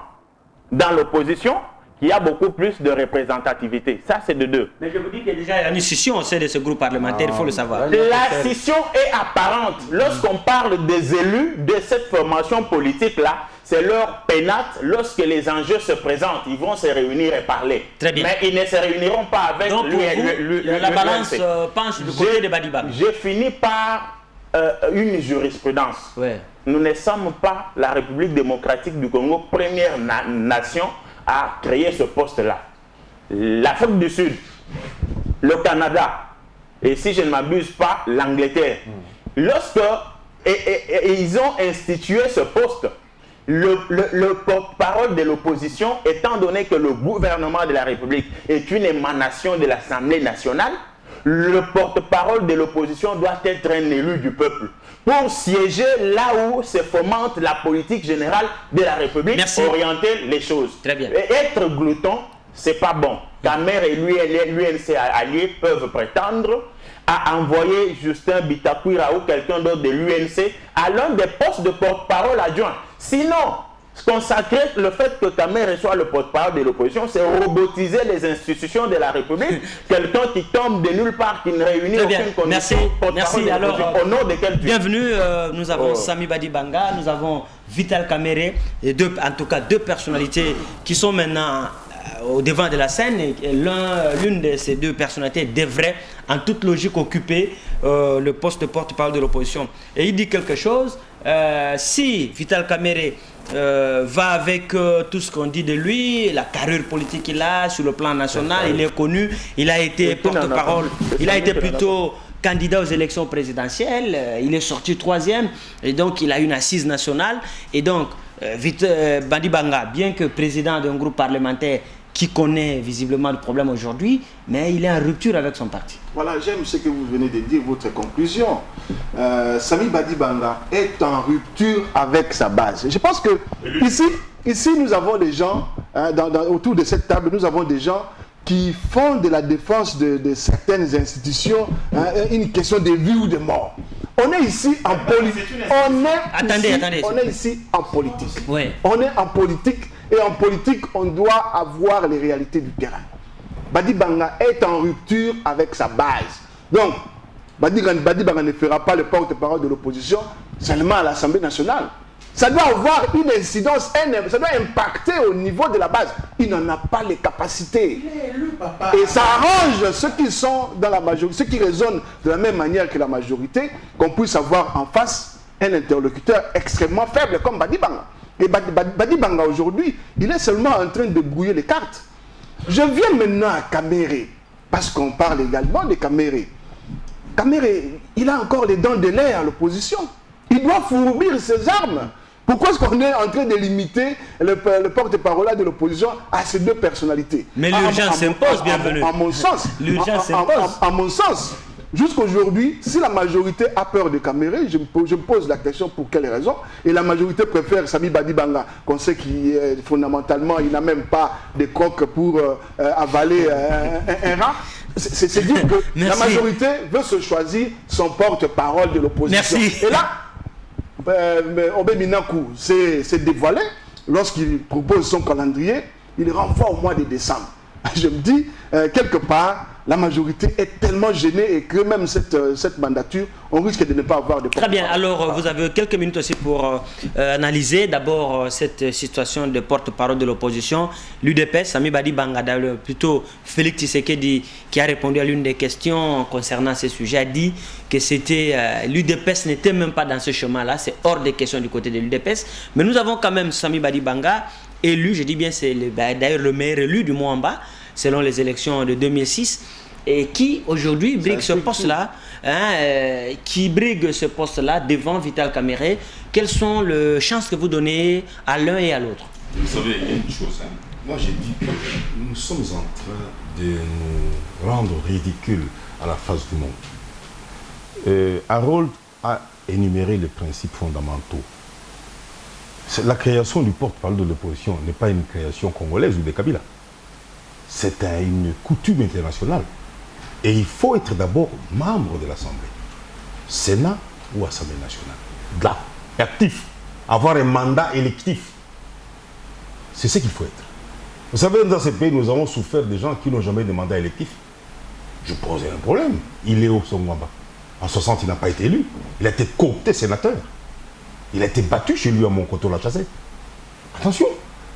dans l'opposition qui a beaucoup plus de représentativité. Ça, c'est de deux. Mais je vous dis qu'il y a déjà une scission au sein de ce groupe parlementaire, il faut le savoir. La scission est apparente. Lorsqu'on parle des élus de cette formation politique-là, c'est leur pénate. Lorsque les enjeux se présentent, ils vont se réunir et parler. Très bien. Mais ils ne se réuniront pas avec donc, la balance penche du côté de Badibanga. J'ai fini par une jurisprudence. Ouais. Nous ne sommes pas la République démocratique du Congo, première nation à créer ce poste-là. L'Afrique du Sud, le Canada, et si je ne m'abuse pas, l'Angleterre. Lorsque ils ont institué ce poste, le porte-parole de l'opposition, étant donné que le gouvernement de la République est une émanation de l'Assemblée nationale, le porte-parole de l'opposition doit être un élu du peuple pour siéger là où se fomente la politique générale de la République. Merci. Orienter les choses. Très bien. Et être glouton, c'est pas bon. Kamere et l'UNC alliés peuvent prétendre à envoyer Justin Bitakwira ou quelqu'un d'autre de l'UNC à l'un des postes de porte-parole adjoint. Sinon, consacrer le fait que Kamere soit le porte-parole de l'opposition, c'est robotiser les institutions de la République. Quelqu'un qui tombe de nulle part, qui ne réunit aucune condition. Merci. Alors, au nom de quel bienvenue. Nous avons Sami Badibanga, nous avons Vital Kamerhe, et en tout cas deux personnalités qui sont maintenant au devant de la scène. L'une de ces deux personnalités devrait en toute logique occuper le poste de porte-parole de l'opposition. Et il dit quelque chose, si Vital Kamerhe va avec tout ce qu'on dit de lui, la carrure politique qu'il a sur le plan national, il est connu, il a été porte-parole, il a été plutôt candidat aux élections présidentielles, il est sorti troisième, et donc il a une assise nationale, et donc Badibanga, bien que président d'un groupe parlementaire qui connaît visiblement le problème aujourd'hui, mais il est en rupture avec son parti. Voilà, j'aime ce que vous venez de dire, votre conclusion. Sami Badibanga est en rupture avec sa base. Je pense que ici nous avons des gens, autour de cette table, nous avons des gens qui font de la défense de certaines institutions une question de vie ou de mort. On est ici en politique. On est ici en politique. Ouais. On est en politique. Et en politique, on doit avoir les réalités du terrain. Badibanga est en rupture avec sa base. Donc, Badibanga ne fera pas le porte-parole de l'opposition seulement à l'Assemblée nationale. Ça doit avoir une incidence, ça doit impacter au niveau de la base. Il n'en a pas les capacités. Et ça arrange ceux qui sont dans la majorité, ceux qui raisonnent de la même manière que la majorité, qu'on puisse avoir en face un interlocuteur extrêmement faible comme Badibanga. Et Badibanga aujourd'hui, il est seulement en train de brouiller les cartes. Je viens maintenant à Kamerhe, parce qu'on parle également de Kamerhe. Kamere, il a encore les dents de lait à l'opposition. Il doit fourbir ses armes. Pourquoi est-ce qu'on est en train de limiter le porte-parole de l'opposition à ces deux personnalités? Mais l'urgence s'impose, bienvenue. À mon sens. L'urgence s'impose. À mon sens. Jusqu'aujourd'hui, si la majorité a peur de Kamere, je me pose la question pour quelle raison. Et la majorité préfère Sami Badibanga, qu'on sait qu'il fondamentalement, il n'a même pas de coque pour avaler un rat. C'est dire que la majorité veut se choisir son porte-parole de l'opposition. Merci. Et là, Obé Minakou s'est dévoilé lorsqu'il propose son calendrier, il renvoie au mois de décembre. Je me dis, quelque part, la majorité est tellement gênée et que même cette mandature, on risque de ne pas avoir de... Très bien, alors vous avez quelques minutes aussi pour analyser d'abord cette situation de porte-parole de l'opposition. L'UDPS, Sami Badibanga, plutôt Félix Tshisekedi, qui a répondu à l'une des questions concernant ce sujet, a dit que l'UDPS n'était même pas dans ce chemin-là, c'est hors des questions du côté de l'UDPS. Mais nous avons quand même Sami Badibanga, élu, je dis bien, c'est d'ailleurs le meilleur élu du mois en bas, selon les élections de 2006, et qui aujourd'hui brigue ce poste-là, qui brigue ce poste-là devant Vital Kamerhe. Quelles sont les chances que vous donnez à l'un et à l'autre? Vous savez, il y a une chose. Moi, j'ai dit que nous sommes en train de nous rendre ridicules à la face du monde. Harold a énuméré les principes fondamentaux. La création du porte-parole de l'opposition n'est pas une création congolaise ou de Kabila. C'est une coutume internationale. Et il faut être d'abord membre de l'Assemblée, Sénat ou Assemblée nationale. Là, actif, avoir un mandat électif. C'est ce qu'il faut être. Vous savez, dans ces pays, nous avons souffert des gens qui n'ont jamais de mandat électif. Je pose un problème. Il est au Songwamba. En 60, il n'a pas été élu. Il a été coopté sénateur. Il a été battu chez lui à Moncoto-la-Chassé. Attention.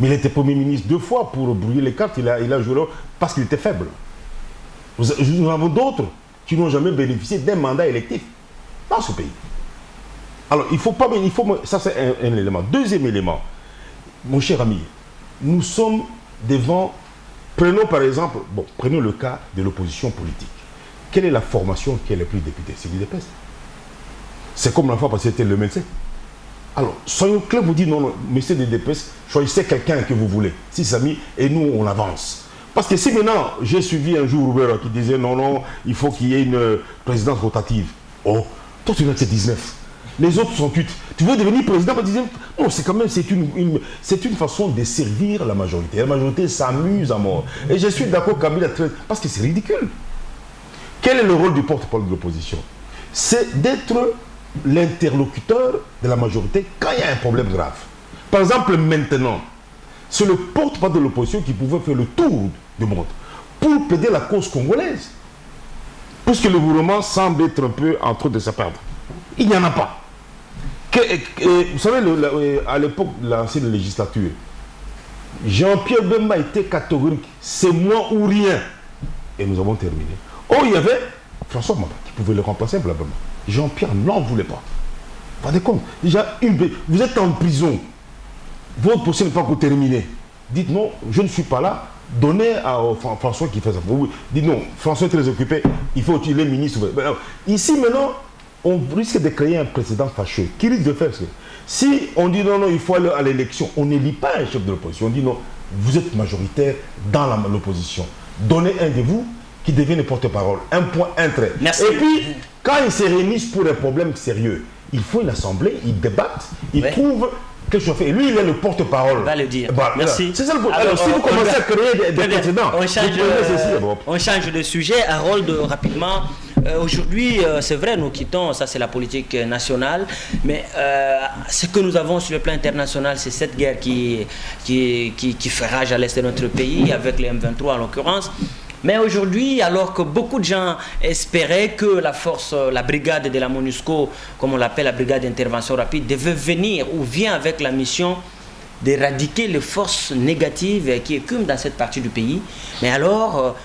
Mais il était Premier ministre 2 fois pour brouiller les cartes. Il a joué parce qu'il était faible. Nous avons d'autres qui n'ont jamais bénéficié d'un mandat électif dans ce pays. Alors, ça c'est un élément. Deuxième élément, mon cher ami, nous sommes devant, prenons par exemple, prenons le cas de l'opposition politique. Quelle est la formation qui est la plus députée? C'est l'UDPS. C'est comme la fois passée, c'était le médecin. Alors, soyons clairs, vous dites non, monsieur de l'UDPS, choisissez quelqu'un que vous voulez. Si c'est ami, et nous, on avance. Parce que si maintenant, j'ai suivi un jour Roubert qui disait non, il faut qu'il y ait une présidence rotative. Oh, toi tu n'as que 19. Les autres sont 8. Tu veux devenir président? Non, c'est quand même, c'est une façon de servir la majorité. La majorité s'amuse à mort. Et je suis d'accord, Kabila, parce que c'est ridicule. Quel est le rôle du porte-parole de l'opposition? C'est d'être l'interlocuteur de la majorité quand il y a un problème grave. Par exemple, maintenant, c'est le porte-parole de l'opposition qui pouvait faire le tour du monde pour plaider la cause congolaise. Puisque le gouvernement semble être un peu en train de se perdre. Il n'y en a pas. Vous savez, à l'époque de l'ancienne législature, Jean-Pierre Bemba était catégorique. C'est moi ou rien. Et nous avons terminé. Oh, il y avait François Maba qui pouvait le remplacer pour la Bemba. Jean-Pierre n'en voulait pas. Vous vous rendez compte? Déjà, vous êtes en prison. Votre procès n'est pas encore terminé. Dites non, je ne suis pas là. Donnez à François qui fait ça. Dites non, François est très occupé. Il faut qu'il est ministre. Ici, maintenant, on risque de créer un précédent fâcheux. Qui risque de faire ça? Si on dit non, il faut aller à l'élection, on n'élit pas un chef de l'opposition. On dit non, vous êtes majoritaire dans l'opposition. Donnez un de vous qui devienne porte-parole. Un point, un trait. Merci. Et puis, quand ils se réunissent pour un problème sérieux, il faut une assemblée, ils débattent, ils trouvent quelque chose à faire. Et lui, il est le porte-parole. On va le dire. Merci. C'est ça le problème. Alors, si vous commencez à créer des précédents, on change de sujet. Harold, rapidement. Aujourd'hui, c'est vrai, nous quittons, ça c'est la politique nationale, mais ce que nous avons sur le plan international, c'est cette guerre qui fait rage à l'est de notre pays, avec les M23 en l'occurrence. Mais aujourd'hui, alors que beaucoup de gens espéraient que la brigade de la MONUSCO, comme on l'appelle la brigade d'intervention rapide, devait venir ou vient avec la mission d'éradiquer les forces négatives qui écument dans cette partie du pays. Mais alors,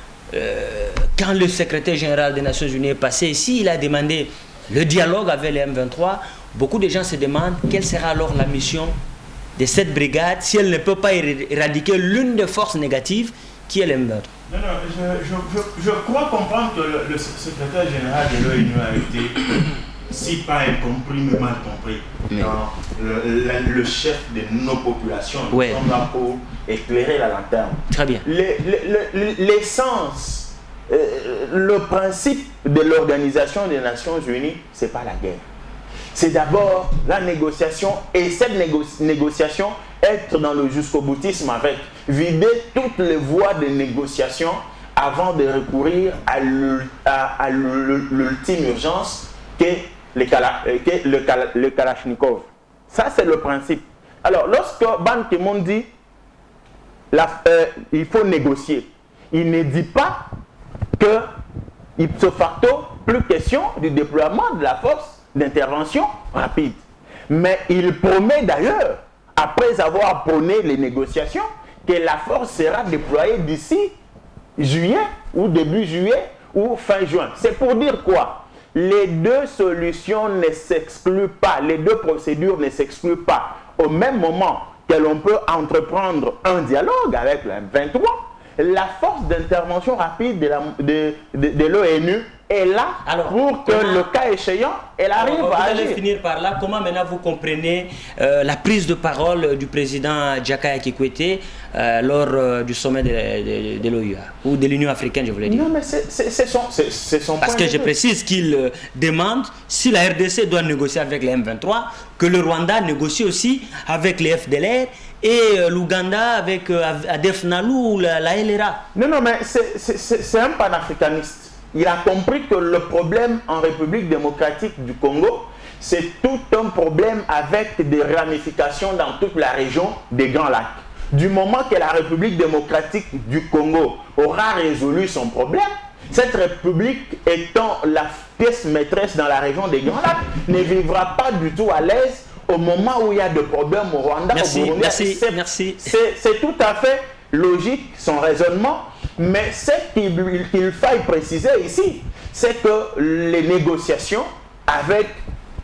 quand le secrétaire général des Nations Unies est passé ici, il a demandé le dialogue avec les M23. Beaucoup de gens se demandent quelle sera alors la mission de cette brigade si elle ne peut pas éradiquer l'une des forces négatives qui est les M23. Non, je crois comprendre que le secrétaire général de l'ONU a été, si pas incompris, mais mal compris, dans le chef de nos populations. Nous sommes là pour éclairer la lanterne. Très bien. L'essence, le principe de l'Organisation des Nations Unies, ce n'est pas la guerre. C'est d'abord la négociation, et cette négociation, être dans le jusqu'au-boutisme avec, vider toutes les voies de négociation avant de recourir à l'ultime urgence qu'est le Kalachnikov. Ça, c'est le principe. Alors, lorsque Ban Ki-moon dit il faut négocier, il ne dit pas que, ipso facto, plus question du déploiement de la force d'intervention rapide. Mais il promet d'ailleurs, après avoir prôné les négociations, que la force sera déployée d'ici juillet ou début juillet ou fin juin. C'est pour dire quoi? Les deux solutions ne s'excluent pas, les deux procédures ne s'excluent pas. Au même moment que l'on peut entreprendre un dialogue avec le M23, la force d'intervention rapide de l'ONU est là pour que le cas échéant, elle arrive à agir. Vous allez finir par là. Comment maintenant vous comprenez la prise de parole du président Jakaya Kikwete lors du sommet de l'OUA ou de l'Union africaine, je voulais dire? Non, mais c'est son Parce que je précise qu'il demande, si la RDC doit négocier avec les M23, que le Rwanda négocie aussi avec les FDLR et l'Ouganda avec Adef Nalou ou la LRA. Non, mais c'est un panafricaniste. Il a compris que le problème en République démocratique du Congo, c'est tout un problème avec des ramifications dans toute la région des Grands Lacs. Du moment que la République démocratique du Congo aura résolu son problème, cette République étant la pièce maîtresse dans la région des Grands Lacs, ne vivra pas du tout à l'aise au moment où il y a des problèmes au Rwanda, au Burundi. Merci. C'est tout à fait logique, son raisonnement. Mais ce qu'il faille préciser ici, c'est que les négociations avec,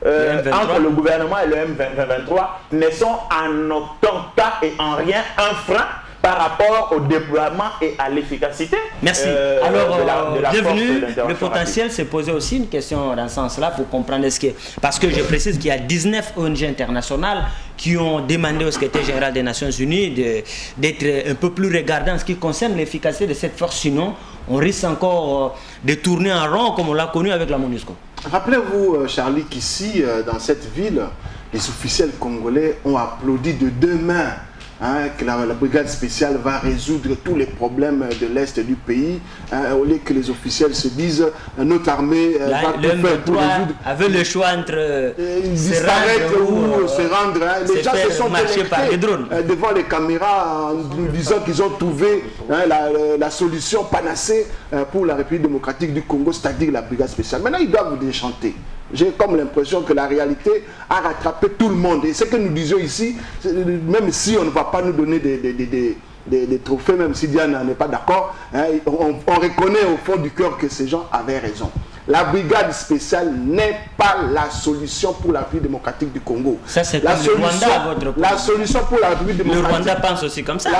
entre le gouvernement et le M23 ne sont en aucun cas et en rien un frein par rapport au déploiement et à l'efficacité. Merci. Alors, bienvenue. Le potentiel s'est posé aussi une question dans ce sens-là pour comprendre ce que... Parce que je précise qu'il y a 19 ONG internationales qui ont demandé au secrétaire général des Nations Unies d'être un peu plus regardant en ce qui concerne l'efficacité de cette force. Sinon, on risque encore de tourner en rond comme on l'a connu avec la MONUSCO. Rappelez-vous, Charlie, qu'ici, dans cette ville, les officiels congolais ont applaudi de deux mains que la brigade spéciale va résoudre tous les problèmes de l'Est du pays, au lieu que les officiels se disent notre armée va tout faire pour résoudre. Avait le choix entre disparaître ou se rendre. Les gens se sont connectés devant les caméras en nous disant qu'ils ont trouvé la solution panacée pour la République démocratique du Congo, c'est-à-dire la brigade spéciale. Maintenant, ils doivent vous déchanter. J'ai comme l'impression que la réalité a rattrapé tout le monde. Et ce que nous disions ici, même si on ne va pas nous donner des trophées, même si Diane n'est pas d'accord, on reconnaît au fond du cœur que ces gens avaient raison. La brigade spéciale n'est pas la solution pour la République démocratique du Congo. Ça, c'est comme le Rwanda à votre point. La solution pour la République démocratique... Le Rwanda pense aussi comme ça.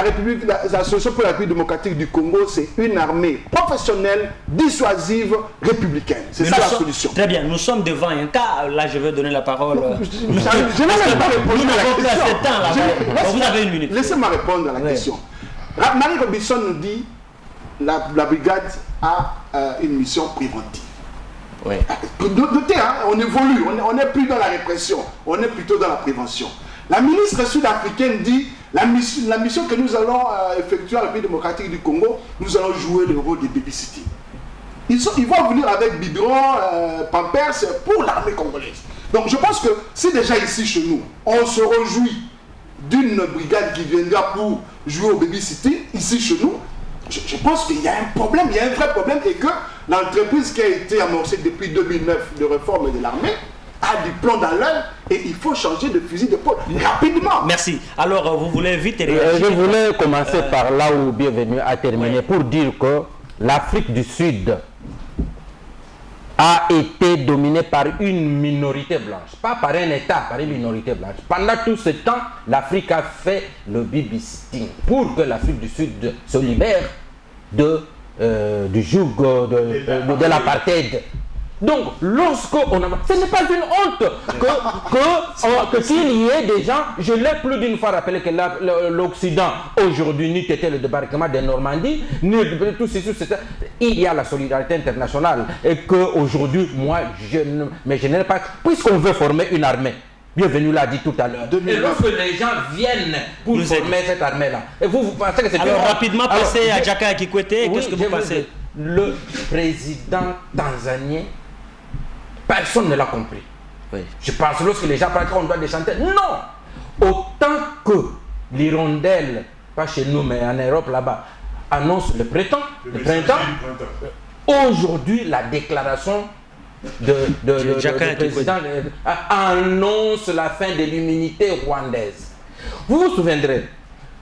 La solution pour la République démocratique du Congo, c'est une armée professionnelle, dissuasive, républicaine. C'est ça la solution. Très bien, nous sommes devant un cas. Là, je vais donner la parole. Je n'ai même pas répondu à la question. Vous avez une minute. Laissez-moi répondre à la question. Marie Robinson nous dit la brigade a une mission préventive. Oui. Notez, on évolue, on n'est plus dans la répression, on est plutôt dans la prévention. La ministre sud-africaine dit la mission que nous allons effectuer à la République démocratique du Congo, nous allons jouer le rôle de babysitting. Ils vont venir avec biberon, pampers pour l'armée congolaise. Donc je pense que si déjà ici chez nous, on se réjouit d'une brigade qui viendra pour jouer au babysitting, ici chez nous, je pense qu'il y a un problème, il y a un vrai problème et que l'entreprise qui a été amorcée depuis 2009 de réforme de l'armée a du plomb dans l'œil et il faut changer de fusil d'épaule rapidement. Merci. Alors, vous voulez vite réagir? Je voulais commencer par là où Bienvenue a terminé pour dire que l'Afrique du Sud a été dominée par une minorité blanche, pas par un État, par une minorité blanche. Pendant tout ce temps, l'Afrique a fait le babysitting pour que l'Afrique du Sud se libère de du joug de l'apartheid. Donc, lorsqu'on a... Ce n'est pas une honte que qu'il y ait des gens, je l'ai plus d'une fois rappelé que l'Occident, aujourd'hui, n'eût été le débarquement de Normandie, tout ceci, il y a la solidarité internationale. Et qu'aujourd'hui, moi, je n'ai pas... Puisqu'on veut former une armée, Bienvenue l'a dit tout à l'heure. Et lorsque les gens viennent pour former cette armée-là, et vous pensez que c'est... Alors, rapidement, passer à Jakaya Kikwete, qu'est-ce que vous pensez? Le président tanzanien, personne ne l'a compris. Oui. Je pense lorsque les gens parlent qu'on doit déchanter. Non! Autant que l'hirondelle, pas chez nous mais en Europe là-bas, annonce le printemps, aujourd'hui la déclaration du président annonce la fin de l'immunité rwandaise. Vous vous souviendrez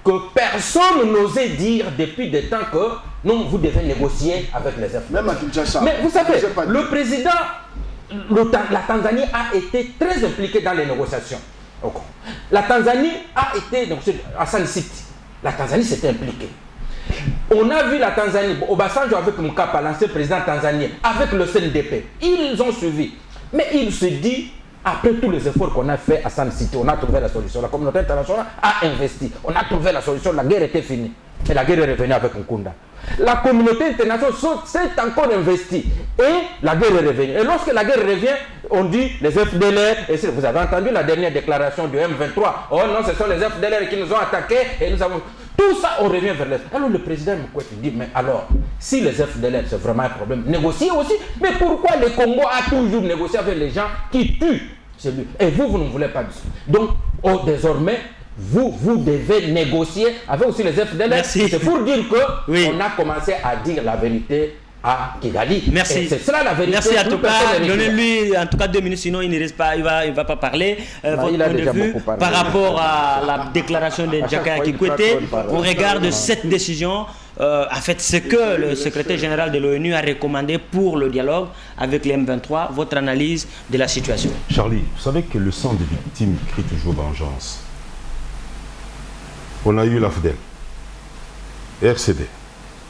que personne n'osait dire depuis des temps que non, vous devez négocier avec les FDLR. Même à Kinshasa. Mais vous savez, le président, la Tanzanie a été très impliquée dans les négociations. La Tanzanie a été à Sun City. La Tanzanie s'était impliquée. On a vu la Tanzanie, Obasanjo avec Mkapa, l'ancien président tanzanien, avec le CNDP. Ils ont suivi. Mais il se dit, après tous les efforts qu'on a fait à Sun City, on a trouvé la solution. La communauté internationale a investi. On a trouvé la solution. La guerre était finie. Et la guerre est revenue avec Nkunda. La communauté internationale s'est encore investie. Et la guerre est revenue. Et lorsque la guerre revient, on dit les FDLR. Et vous avez entendu la dernière déclaration du M23. Oh non, ce sont les FDLR qui nous ont attaqués. Et nous avons... Tout ça, on revient vers les... Alors le président Mkwete dit, mais alors, si les FDLR, c'est vraiment un problème, négociez aussi. Mais pourquoi le Congo a toujours négocié avec les gens qui tuent celui? Et vous ne voulez pas de ça. Donc, désormais, vous devez négocier avec aussi les FDLR. C'est pour dire qu'on a commencé à dire la vérité à Kigali. Merci. C'est cela la vérité. Merci en tout cas. Donnez-lui en tout cas 2 minutes, sinon il ne reste pas, il va pas parler. Votre point de vue par rapport à la déclaration de Jakaya Kikwete au regard de cette décision, en fait, ce que le secrétaire général de l'ONU a recommandé pour le dialogue avec les M23, votre analyse de la situation. Charlie, vous savez que le sang des victimes crie toujours vengeance. On a eu l'AFDEL, RCD,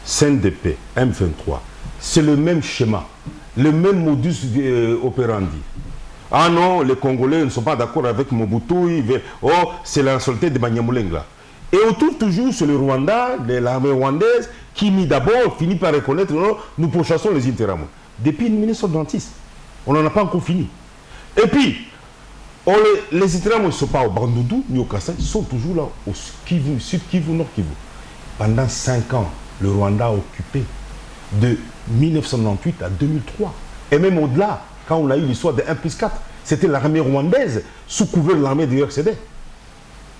CNDP, M23. C'est le même schéma, le même modus operandi. Ah non, les Congolais ne sont pas d'accord avec Mobutu. Oh, c'est la solité de Banyamulengla. Et autour toujours, c'est le Rwanda, l'armée rwandaise, qui d'abord finit par reconnaître non, nous pourchassons les Interahamwe. Depuis 1996, on n'en a pas encore fini. Et puis, les Interahamwe ne sont pas au Bandundu ni au Kassai, ils sont toujours là, au Kivu, Sud Kivu, Nord Kivu. Pendant 5 ans, le Rwanda a occupé de 1998 à 2003. Et même au-delà, quand on a eu l'histoire de 1+4, c'était l'armée rwandaise sous couvert de l'armée du RCD.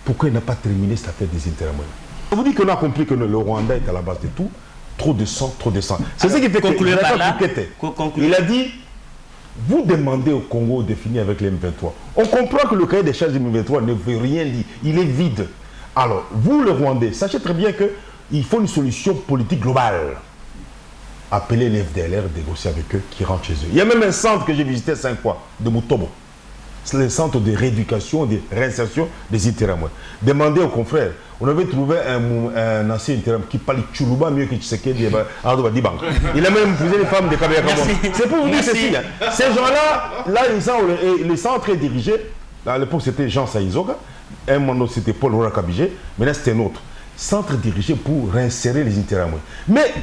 Pourquoi il n'a pas terminé cette affaire des Interahamwe? Je vous dis qu'on a compris que le Rwanda est à la base de tout. Trop de sang, trop de sang. C'est ce qui fait que il a dit, vous demandez au Congo de finir avec les M23. On comprend que le cahier des charges des M23 ne veut rien dire. Il est vide. Alors, vous, le Rwandais, sachez très bien qu'il faut une solution politique globale. Appelez les FDLR, négocier avec eux, qui rentrent chez eux. Il y a même un centre que j'ai visité 5 fois, de Mutobo. C'est le centre de rééducation, de réinsertion des Interahamwe. Demandez aux confrères. On avait trouvé un ancien Interahamwe qui parle Tchoulouba mieux que Tshisekedi et Ardo Dibank. Il a même épousé les femmes de Kabila Kamon. C'est pour vous dire ceci. Hein. Ces gens-là, le centre est dirigé. À l'époque, c'était Jean Saïzoga. Un moment, c'était Paul Rorakabijé. Maintenant, c'était un autre. Centre dirigé pour réinsérer les Interahamwe. Mais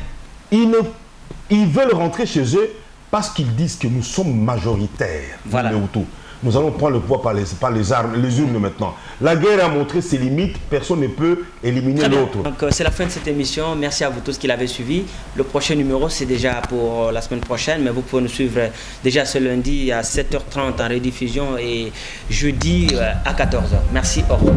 ils veulent rentrer chez eux parce qu'ils disent que nous sommes majoritaires. Voilà. Nous allons prendre le pouvoir par les armes, les urnes maintenant. La guerre a montré ses limites, personne ne peut éliminer l'autre. Donc c'est la fin de cette émission. Merci à vous tous qui l'avez suivi. Le prochain numéro, c'est déjà pour la semaine prochaine, mais vous pouvez nous suivre déjà ce lundi à 7h30 en rediffusion et jeudi à 14h. Merci, au revoir.